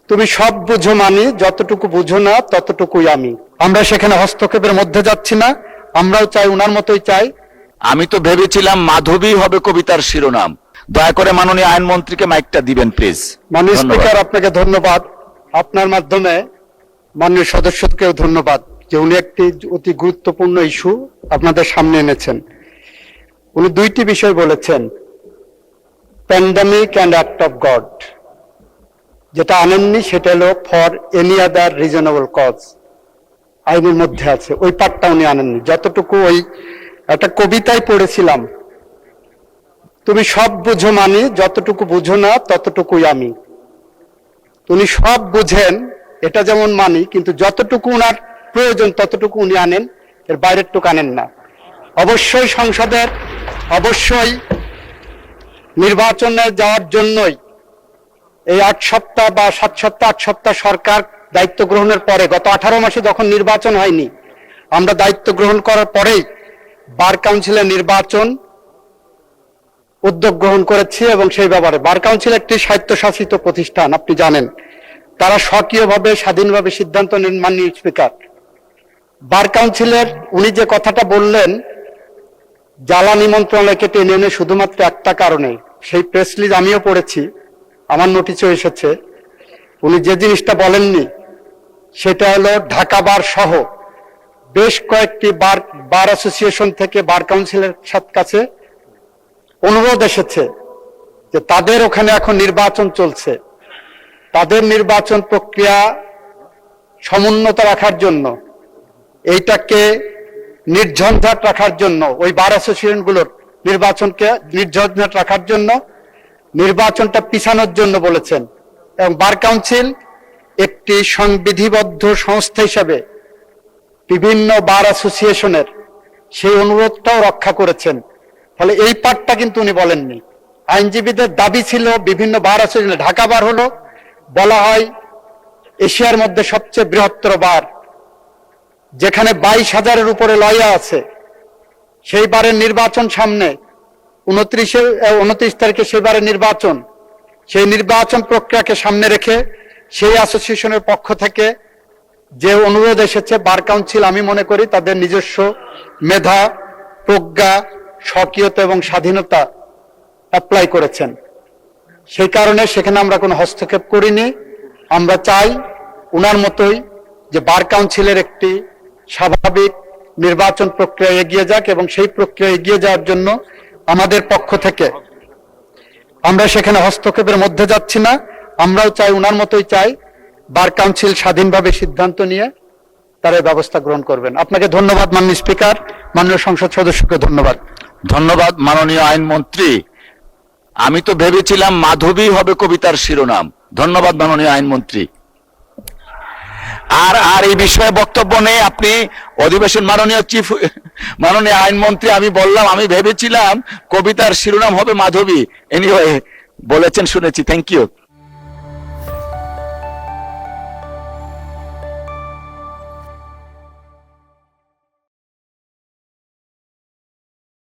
তুমি সব বুঝো মানি, যতটুকু বুঝো না ততটুকুই আমি। আমরা সেখানে হস্তক্ষেপের মধ্যে যাচ্ছি না, আমরাও চাই উনার মতোই চাই। আমি তো ভেবেছিলাম মাধবী হবে কবিতার শিরোনাম। দয়া করে মাননীয় আইনমন্ত্রীকে মাইকটা দিবেন প্লিজ। মাননীয় ধন্যবাদ। স্পিকার, আপনাকে ধন্যবাদ। আপনার মাধ্যমে মাননীয় সদস্যকেও ধন্যবাদ যে উনি একটি অতি গুরুত্বপূর্ণ ইস্যু আপনাদের সামনে এনেছেন। উনি দুইটি বিষয় বলেছেন, pandemic and act of God. যেটা আনেননি সেটা হলো for any other reasonable cause, আইনের মধ্যে আছে, ওই পার্টটা উনি আনেননি। যতটুকু ওই একটা কবিতায় পড়েছিলাম, তুমি সব বুঝো মানি, যতটুকু বুঝো না ততটুকুই আমি। উনি সব বুঝেন, এটা যেমন মানি, কিন্তু যতটুকু উনার প্রয়োজন ততটুকু উনি আনেন, এর বাইরের টুকু আনেন না। অবশ্যই সংসদের, অবশ্যই নির্বাচনে যাওয়ার জন্যই এই 8 সপ্তাহ বা 7 সপ্তাহ 8 সপ্তাহ সরকার দায়িত্ব গ্রহণের পরে, গত 18 মাসে যখন নির্বাচন হয়নি, আমরা দায়িত্ব গ্রহণ করার পরেই বার কাউন্সিলের নির্বাচন উদ্যোগ গ্রহণ করেছি। এবং সেই ব্যাপারে বার কাউন্সিল একটি স্বায়ত্তশাসিত প্রতিষ্ঠান, আপনি জানেন, তারা স্বকীয়ভাবে স্বাধীনভাবে সিদ্ধান্ত নেন। মাননীয় স্পিকার, বার কাউন্সিলের উনি যে কথাটা বললেন জ্বালানি মন্ত্রণালয়কে টেনে এনে শুধুমাত্র একটা কারণে, সেই প্রেস রিলিজ আমিও পড়েছি, আমার নোটিশও এসেছে। উনি যে জিনিসটা বলেননি সেটা হলো ঢাকা বার সহ বেশ কয়েকটি বার অ্যাসোসিয়েশন থেকে বার কাউন্সিলের কাছে অনুরোধ এসেছে যে তাদের ওখানে এখন নির্বাচন চলছে, তাদের নির্বাচন প্রক্রিয়া সমুন্নত রাখার জন্য, এইটাকে নির্ঝঞ্ঝাট রাখার জন্য, ওই বার অ্যাসোসিয়েশনগুলোর নির্বাচনকে নির্ঝঞ্ঝাট রাখার জন্য, নির্বাচনটা পিছানোর জন্য বলেছেন। এবং বার কাউন্সিল একটি সংবিধিবদ্ধ সংস্থা হিসাবে বিভিন্ন বার অ্যাসোসিয়েশনের সেই অনুরোধটাও রক্ষা করেছেন। ফলে এই পার্টটা কিন্তু উনি বলেননি। আইনজীবীদের দাবি ছিল বিভিন্ন বার অ্যাসোসিয়েশন, ঢাকা বার হলো বলা হয় এশিয়ার মধ্যে সবচেয়ে বৃহত্তর বার, যেখানে 22,000-এর উপরে লয়া আছে। সেই বারের নির্বাচন সামনে, 29 তারিখে সেই বারের নির্বাচন, সেই নির্বাচন প্রক্রিয়াকে সামনে রেখে সেই অ্যাসোসিয়েশনের পক্ষ থেকে যে অনুরোধ এসেছে, বার কাউন্সিল আমি মনে করি তাদের নিজস্ব মেধা, প্রজ্ঞা, স্বকীয়তা এবং স্বাধীনতা অ্যাপ্লাই করেছেন। সেই কারণে সেখানে আমরা কোনো হস্তক্ষেপ করিনি। আমরা চাই উনার মতোই যে বার কাউন্সিলের একটি স্বাভাবিক নির্বাচন প্রক্রিয়া এগিয়ে যাক, এবং সেই প্রক্রিয়া এগিয়ে যাওয়ার জন্য আমাদের পক্ষ থেকে আমরা সেখানে হস্তক্ষেপের মধ্যে যাচ্ছি না, আমরাও চাই উনার মতোই চাই বার কাউন্সিল স্বাধীনভাবে সিদ্ধান্ত নিয়ে তার এই ব্যবস্থা গ্রহণ করবেন। আপনাকে ধন্যবাদ মাননীয় স্পিকার, মাননীয় সংসদ সদস্যকে ধন্যবাদ। ধন্যবাদ মাননীয় আইনমন্ত্রী। আমি তো ভেবেছিলাম মাধবী হবে কবিতার শিরোনাম। ধন্যবাদ মাননীয় আইনমন্ত্রী। আর এই বিষয়ে বক্তব্য নেই। আপনি অধিবেশন মাননীয় আইনমন্ত্রী, আমি বললাম আমি ভেবেছিলাম কবিতার শিরোনাম হবে মাধবী। এনিওয়ে বলেছেন, শুনেছি। Thank you.